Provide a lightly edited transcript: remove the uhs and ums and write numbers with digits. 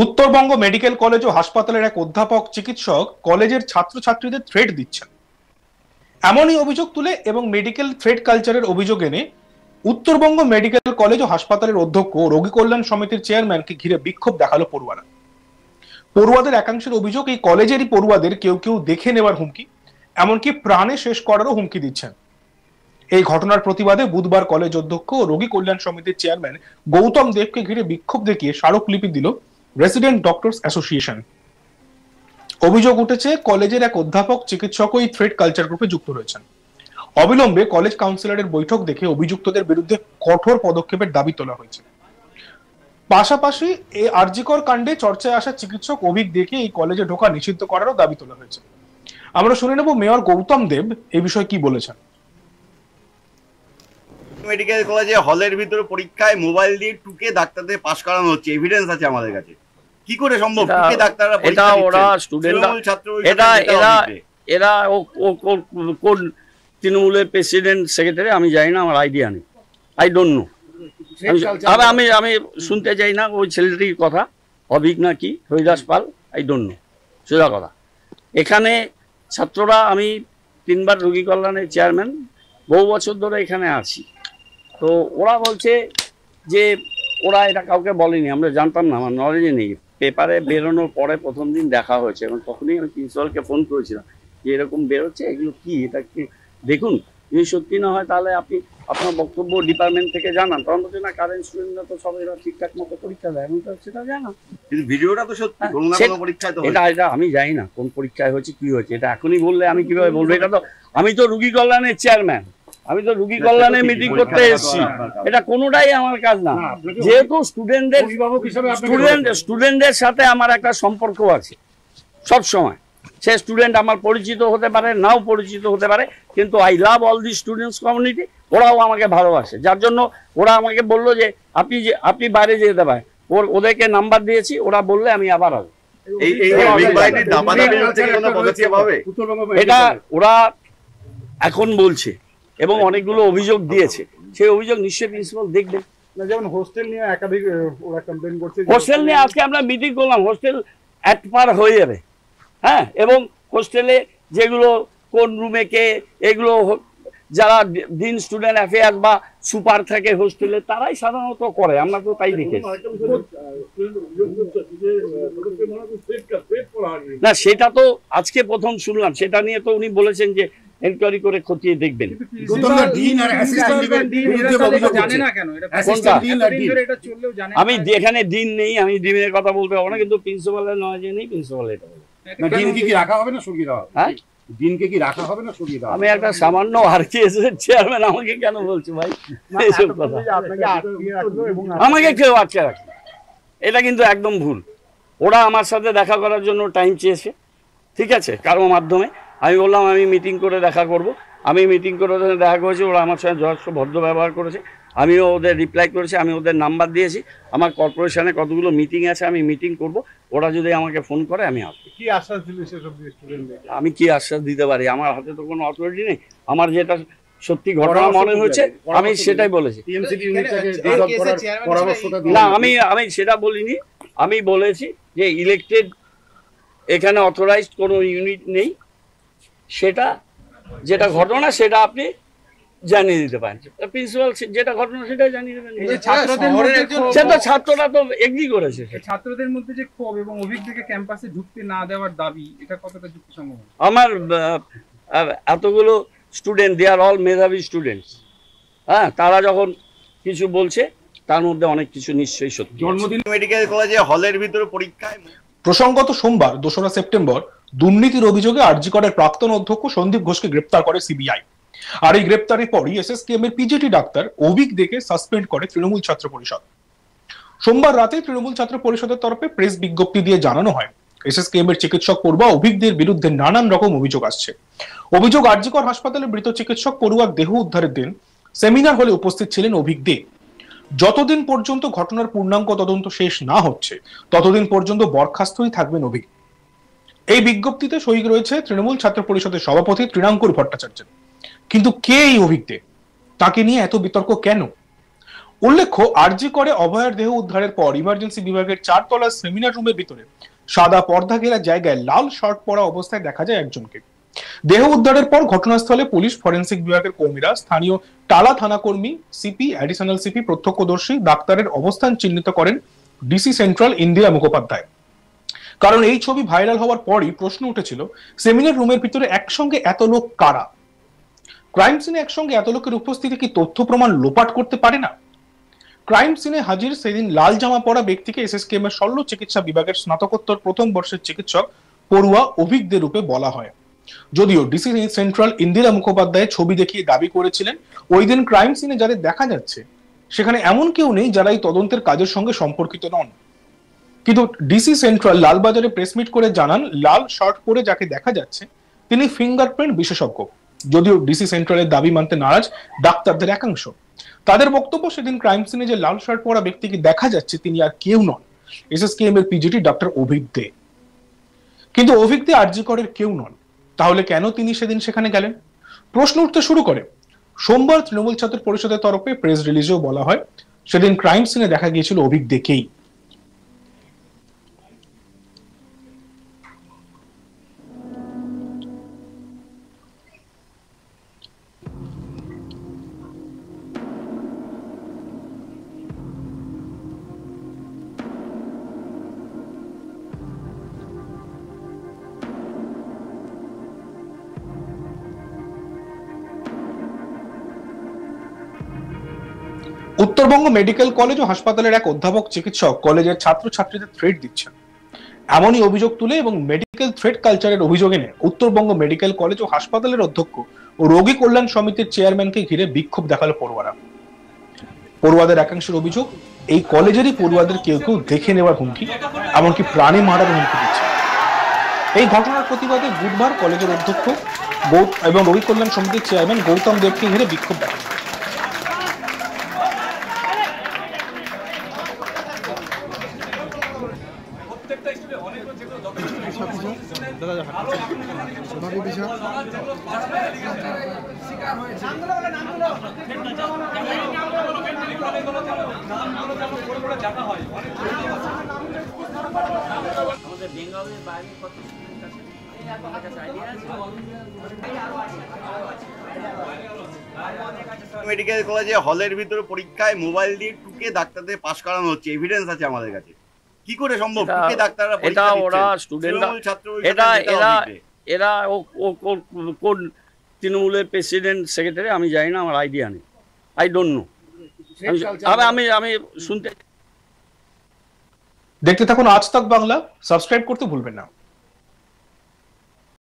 Uttarbanga medical college ও হাসপাতালের এক অধ্যাপক চিকিৎসক কলেজের ছাত্রছাত্রীদের থ্রেট দিচ্ছেন, এমনই অভিযোগ তুলে এবং মেডিকেল থ্রেট কালচারের অভিযোগ এনে উত্তরবঙ্গ মেডিকেল কলেজ ও হাসপাতালের অধ্যক্ষ ও রোগী কল্যাণ সমিতির চেয়ারম্যানকে ঘিরে বিক্ষোভ দেখালো পড়ুয়ারা। পড়ুয়াদের একাংশের অভিযোগ, এই কলেজেরই পড়ুয়াদের কেউ কেউ দেখে নেওয়ার হুমকি, এমনকি প্রাণে শেষ করারও হুমকি দিচ্ছেন। এই ঘটনার প্রতিবাদে বুধবার কলেজ অধ্যক্ষ ও রোগী কল্যাণ সমিতির চেয়ারম্যান গৌতম দেবকে ঘিরে বিক্ষোভ দেখিয়ে স্মারকলিপি দিল রেসিডেন্ট ডক্টরস অ্যাসোসিয়েশন। অভিযোগ উঠেছে, কলেজের এক অধ্যাপক চিকিৎসক ওই থ্রেট কালচার গ্রুপে যুক্ত রয়েছেন। অবিলম্বে কলেজ কাউন্সিলরের বৈঠক দেখে অভিযুক্তদের বিরুদ্ধে কঠোর পদক্ষেপের দাবি তোলা হয়েছে। পাশাপাশি এই আরজিকর কাণ্ডে চর্চায় আসা চিকিৎসক অভিক দেখে এই কলেজে ঢোকা নিষিদ্ধ করারও দাবি তোলা হয়েছে। আমরা শুনে নেব মেয়র গৌতম দেব এই বিষয়ে কি বলেছেন। মেডিকেল কলেজে হলের ভিতরে পরীক্ষায় মোবাইল দিয়ে টুকে ডাক্তারদের পাস করানো হচ্ছে, এভিডেন্স আছে আমাদের কাছে। কি করে সম্ভব? টুকে ডাক্তাররা এটা ওরা স্টুডেন্টরা এরা কোন তৃণমূলের প্রেসিডেন্ট সেক্রেটারি আমি জানি না, আমার আইডিয়া নেই, আই ডোন্ট নো। আমি শুনতে চাই না ওই ছেলেটির কথা, অভিক না কি হরিদাস পাল, আই ডোন্ট নো, সোজা কথা। এখানে ছাত্ররা, আমি 3 বার রোগী কল্যাণের চেয়ারম্যান, বহু বছর ধরে এখানে আছি। তো ওরা বলছে যে ওরা এটা কাউকে বলেনি, আমরা জানতাম না, আমার নলেজে নেই। পেপারে বেরোনোর পরে প্রথম দিন দেখা হয়েছে এবং তখনই আমি প্রিন্সিপালকে ফোন করেছিলাম যে এরকম বেরোচ্ছে, এগুলো কি, এটা কি দেখুন, যদি সত্যি না হয় তাহলে আপনি আপনার বক্তব্য ডিপার্টমেন্ট থেকে জানান। তখন বলছে না, কারেন্ট স্টুডেন্টরা তো সবাই ঠিকঠাক মতো পরীক্ষা দেয়, আমি তো সেটা জানা, কিন্তু ভিডিওটা তো সত্যি পরীক্ষায় তো এটা আমি জানি না কোন পরীক্ষায় হয়েছে, কি হয়েছে, এটা এখনই বললে আমি কিভাবে বলবো? এটা তো আমি তো রোগী কল্যাণের চেয়ারম্যান, আমি তো রোগী কল্যাণে মিটিং করতে এসেছি, এটা কোনোটাই আমার কাজ না। যেহেতু স্টুডেন্টদের সাথে আমার একটা সম্পর্ক আছে সব সময়, সে স্টুডেন্ট আমার পরিচিত হতে পারে, নাও পরিচিত হতে পারে, কিন্তু I love all the students community. ওরাও আমাকে ভালোবাসে, যার জন্য ওরা আমাকে বললো যে আপনি বাইরে যেতে পারেন, ওদেরকে নাম্বার দিয়েছি, ওরা বললে আমি আবার আসবো। এটা ওরা এখন বলছে এবং অনেকগুলো অভিযোগ দিয়েছে, সেই অভিযোগ নিশ্চয়ই প্রিন্সিপাল দেখবেন। যেমন হোস্টেল নিয়ে একাধিক ওরা কমপ্লেইন করছে, হোস্টেল নিয়ে আজকে আমরা মিটিং করলাম, হোস্টেল অ্যাটপার হয়ে যাবে। হ্যাঁ, এবং হোস্টেলে যেগুলো কোন রুমে কে, এগুলো যারা ডিন স্টুডেন্ট অ্যাফেয়ার্স বা সুপার থাকে হোস্টেলে, তারাই সাধারণত করে, আমরা তো তাই দেখেছি। না, সেটা তো আজকে প্রথম শুনলাম, সেটা নিয়ে তো উনি বলেছেন যে এনকোয়ারি করে খতিয়ে দেখবেন। আমি এখানে ডিন নেই, আমি ডিনের কথা বলতে পারবো না, কিন্তু প্রিন্সিপালের নলেজে নেই, প্রিন্সিপাল এটা বলবে। আমি একটা সামান্য আরকেএস এর চেয়ারম্যান, আমাকে কেন বলছো ভাই এইসব কথা? আমাকে কেউ আটকে রাখে, এটা কিন্তু একদম ভুল। ওরা আমার সাথে দেখা করার জন্য টাইম চেয়েছে, ঠিক আছে, কারোর মাধ্যমে। আমি বললাম আমি মিটিং করে দেখা করব, আমি মিটিং করে দেখা করেছি, ওরা আমার সঙ্গে যথেষ্ট ভদ্র ব্যবহার করেছে, আমিও ওদের রিপ্লাই করেছি, আমি ওদের নাম্বার দিয়েছি, আমার কর্পোরেশনে কতগুলো মিটিং আছে, আমি মিটিং করব, ওরা যদি আমাকে ফোন করে আমি আসবো। কি আশ্বাস দিল সেসব স্টুডেন্টদের? আমি কি আশ্বাস দিতে পারি? আমার হাতে তো কোনো অথরিটি নেই, আমার যেটা সত্যি ঘটনা মনে হচ্ছে আমি সেটাই বলেছি। না, আমি সেটা বলিনি, আমি বলেছি যে ইলেক্টেড এখানে অথরাইজড কোনো ইউনিট নেই, সেটা যেটা ঘটনা সেটা আপনি জানিয়ে দিতে পারেন। প্রিন্সিপাল যেটা ঘটনা সেটাই জানিয়ে দেবেন। সেটা ছাত্ররা তো এগ্রি করেছে। ছাত্রদের মধ্যে যে ক্ষোভ এবং অভিজ্ঞকে ক্যাম্পাসে ঢুকতে না দেওয়ার দাবি, এটা কতটা যুক্তিসঙ্গত? আমার এতগুলো স্টুডেন্ট, দে আর অল মেধাবী স্টুডেন্টস, হ্যাঁ, তারা যখন কিছু বলছে তার মধ্যে অনেক কিছু নিশ্চয়ই সত্যি। জন্মদিন মেডিকেল কলেজে হলের ভিতরে পরীক্ষায় প্রসঙ্গত সোমবার 2রা সেপ্টেম্বর দুর্নীতির অভিযোগে আরজিকরের প্রাক্তন অধ্যক্ষ সন্দীপ ঘোষকে গ্রেপ্তার করে সিবিআই। আর এই গ্রেপ্তারের পরই এসএসকেএম এর পিজিটি ডাক্তার অভিক দেখে সাসপেন্ড করে তৃণমূল ছাত্র পরিষদ। সোমবার রাতে তৃণমূল ছাত্র পরিষদের তরফে প্রেস বিজ্ঞপ্তি দিয়ে জানানো হয়, এসএসকেএম এর চিকিৎসক পড়ুয়া অভিকদের বিরুদ্ধে নানান রকম অভিযোগ আসছে। অভিযোগ, আরজিকর হাসপাতালে মৃত চিকিৎসক পড়ুয়ার দেহ উদ্ধারের দিন সেমিনার হলে উপস্থিত ছিলেন অভিক দে। যতদিন পর্যন্ত ঘটনার পূর্ণাঙ্গ তদন্ত শেষ না হচ্ছে ততদিন পর্যন্ত বরখাস্তই থাকবেন অভিক। এই বিজ্ঞপ্তিতে সই রয়েছে তৃণমূল ছাত্র পরিষদের সভাপতি তৃণাঙ্কুর ভট্টাচার্য। কিন্তু কে এই অভিক দে? তাকে নিয়ে এত বিতর্ক কেন? উল্লেখ্য, আরজি করে অভয়ার দেহ উদ্ধারের পর ইমার্জেন্সি বিভাগের 4 তলার সেমিনার রুমের ভিতরে সাদা পর্দা ঘেরা জায়গায় লাল শার্ট পরা অবস্থায় দেখা যায় একজনকে। দেহ উদ্ধারের পর ঘটনাস্থলে পুলিশ, ফরেন্সিক বিভাগের কর্মীরা, স্থানীয় টালা থানা কর্মী, সিপি, অ্যাডিশনাল সিপি, প্রত্যক্ষদর্শী, ডাক্তারের অবস্থান চিহ্নিত করেন ডিসি সেন্ট্রাল ইন্দিরা মুখোপাধ্যায়। কারণ এই ছবি ভাইরাল হওয়ার পরই প্রশ্ন উঠেছিল, সেমিনার রুমের ভিতরে একসঙ্গে এত লোক কারা? ক্রাইম সিনে একসঙ্গে এত লোকের উপস্থিতি কি তথ্য প্রমাণ লোপাট করতে পারে না? ক্রাইম সিনে হাজির সেদিন লাল জামা পরা ব্যক্তিকে এসএসকেএম এর শল্য চিকিৎসা বিভাগের স্নাতকোত্তর প্রথম বর্ষের চিকিৎসক পড়ুয়া অভিজ্ঞদের রূপে বলা হয়। যদিও ডিসি সেন্ট্রাল ইন্দিরা মুখোপাধ্যায় ছবি দেখিয়ে দাবি করেছিলেন, ওই দিন ক্রাইম সিনে যাদের দেখা যাচ্ছে সেখানে এমন কেউ নেই যারা এই তদন্তের কাজের সঙ্গে সম্পর্কিত নন। কিন্তু ডিসি সেন্ট্রাল লালবাজারে প্রেসমিট করে জানান, লাল শার্ট পরে যাকে দেখা যাচ্ছে তিনি ফিঙ্গারপ্রিন্ট বিশেষজ্ঞ। যদিও ডিসি সেন্ট্রালের দাবি মানতে নারাজ ডাক্তারদের একাংশ। তাদের বক্তব্য, সেদিন ক্রাইম সিনে যে লাল শার্ট পরা ব্যক্তিকে দেখা যাচ্ছে তিনি আর কেউ নন, এসএসকেএম এর পিজিটি ডক্টর অভিক দে। কিন্তু অভিক দে আরজি করের কেউ নন। তাহলে কেন তিনি সেদিন সেখানে গেলেন? প্রশ্ন উঠতে শুরু করে। সোমবার তৃণমূল ছাত্র পরিষদের তরফে প্রেস রিলিজেও বলা হয়, সেদিন ক্রাইম সিনে দেখা গিয়েছিল অভিক দেকেই। উত্তরবঙ্গ মেডিকেল কলেজ ও হাসপাতালের এক অধ্যাপক চিকিৎসক কলেজের ছাত্রছাত্রীদের থ্রেট দিচ্ছেন, এমনই অভিযোগ তুলে এবং মেডিকেল থ্রেট কালচারের অভিযোগ এনে উত্তরবঙ্গ মেডিকেল কলেজ ও হাসপাতালের অধ্যক্ষ ও রোগী কল্যাণ সমিতির চেয়ারম্যানকে ঘিরে বিক্ষোভ দেখালো পড়ুয়ারা। পড়ুয়াদের একাংশের অভিযোগ, এই কলেজেরই পড়ুয়াদের কেউ কেউ দেখে নেওয়ার হুমকি, এমনকি প্রাণে মারার হুমকি দিচ্ছে। এই ঘটনার প্রতিবাদে বুধবার কলেজের অধ্যক্ষ এবং রোগী কল্যাণ সমিতির চেয়ারম্যান গৌতম দেবকে ঘিরে বিক্ষোভ দেখানো। মেডিকেল কলেজে হলের ভিতরে পরীক্ষায় মোবাইল দিয়ে টুকে ডাক্তারদের পাস করানো হচ্ছে, এভিডেন্স আছে আমাদের কাছে। কি করে সম্ভব? টুকে ডাক্তাররা এটা ওরা স্টুডেন্টরা, এরা কোন তৃণমূলের প্রেসিডেন্ট সেক্রেটারি আমি জানি না, আমার আইডিয়া নেই, আই ডোন্ট নো। আমি শুনতে। দেখতে থাকুন আজ তাক বাংলা, সাবস্ক্রাইব করতে ভুলবেন না।